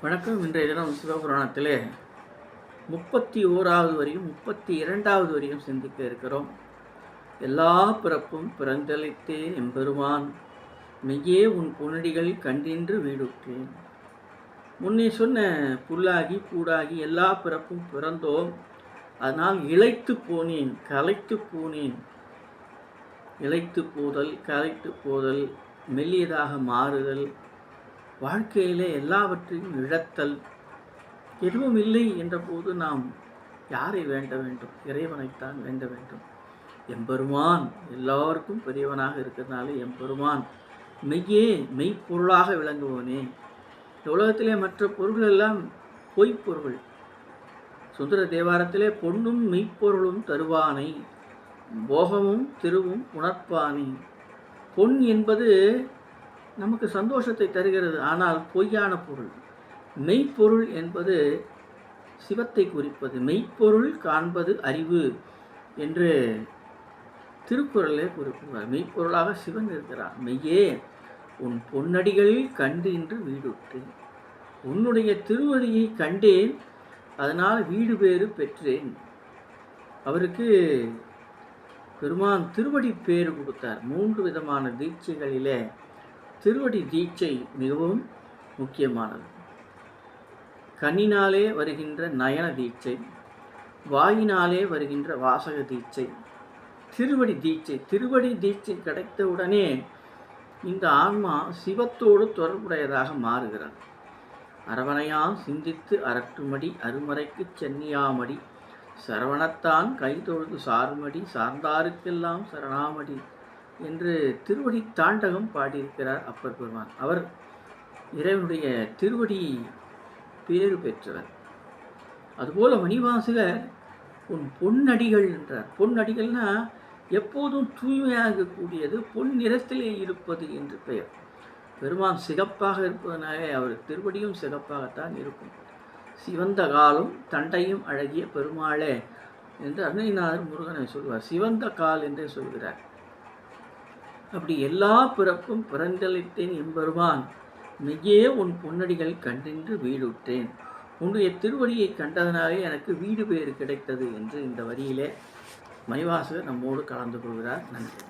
வணக்கம். இன்றைய தினம் சிவபுராணத்திலே 31வது வரையும் 32வது வரையும் சிந்திக்க இருக்கிறோம். எல்லா பிறப்பும் பிறந்தளித்தேன் எம்பெருமான், மெய்யே உன் பொன்னடிகள் கண்டின்று வீடுற்றேன். முன்னே சொன்ன புல்லாகி பூடாகி எல்லா பிறப்பும் பிறந்தோம். அதனால் இளைத்து போனேன், களைத்து போனேன். இளைத்து போதல், களைத்து போதல், மெல்லியதாக மாறுதல், வாழ்க்கையிலே எல்லாவற்றையும் இழத்தல், எதுவும் இல்லை என்ற போது நாம் யாரை வேண்ட வேண்டும்? இறைவனைத்தான் வேண்ட வேண்டும். எம்பெருமான் எல்லாருக்கும் பெரியவனாக இருக்கிறதுனால எம்பெருமான் மெய்யே மெய்ப்பொருளாக விளங்குவனே. இந்த உலகத்திலே மற்ற பொருள்கள் எல்லாம் பொய்ப்பொருள். சுந்தர தேவாரத்திலே பொன்னும் மெய்ப்பொருளும் தருவானை, போகமும் திருவும் உணர்ப்பானை. பொன் என்பது நமக்கு சந்தோஷத்தை தருகிறது, ஆனால் பொய்யான பொருள். மெய்ப்பொருள் என்பது சிவத்தை குறிப்பது. மெய்ப்பொருள் காண்பது அறிவு என்று திருக்குறளே குறிப்பிடுவார். மெய்ப்பொருளாக சிவன் இருக்கிறார். மெய்யே உன் பொன்னடிகளில் கண்டு இன்று வீடுற்றேன். உன்னுடைய திருவடியை கண்டேன், அதனால் வீடு பேறு பெற்றேன். அவருக்கு பெருமான் திருவடி பேறு கொடுத்தார். 3 விதமான தீட்சைகளிலே திருவடி தீட்சை மிகவும் முக்கியமானது. கண்ணினாலே வருகின்ற நயன தீட்சை, வாயினாலே வருகின்ற வாசக தீட்சை, திருவடி தீட்சை. திருவடி தீட்சை கிடைத்தவுடனே இந்த ஆன்மா சிவத்தோடு தொடர்புடையதாக மாறுகிறது. அரவணையாம் சிந்தித்து அரற்றுமடி அருமறைக்கு சென்னியாமடி, சரவணத்தான் கைதொழுது சார்மடி சார்ந்தாருக்கெல்லாம் சரணாமடி என்று திருவடி தாண்டகம் பாடியிருக்கிறார் அப்பர் பெருமான். அவர் இறைவனுடைய திருவடி பேறு பெற்றவர். அதுபோல மணிவாசகர் உன் பொன்னடிகள் என்றார். பொன்னடிகள்னா எப்போதும் தூய்மையாக இருக்கக்கூடியது, பொன் நிறத்திலே இருப்பது என்று பெயர். பெருமான் சிகப்பாக இருப்பதனாலே அவர் திருவடியும் சிகப்பாகத்தான் இருக்கும். சிவந்த காலும் தண்டையும் அழகிய பெருமாளே என்று அருணைநாதர் முருகனை சொல்வார். சிவந்த கால் என்றே சொல்கிறார். அப்படி எல்லா பிறப்பும் பிறந்தளித்தேன் எம்பெருமான், மெய்யே உன் பொன்னடிகள் கண்டின்று வீடுற்றேன். உன்னுடைய திருவடியை கண்டதனாலே எனக்கு வீடு பேறு கிடைத்தது என்று இந்த வரியிலே மணிவாசகர் நம்மோடு கலந்து கொள்கிறார். நன்றி.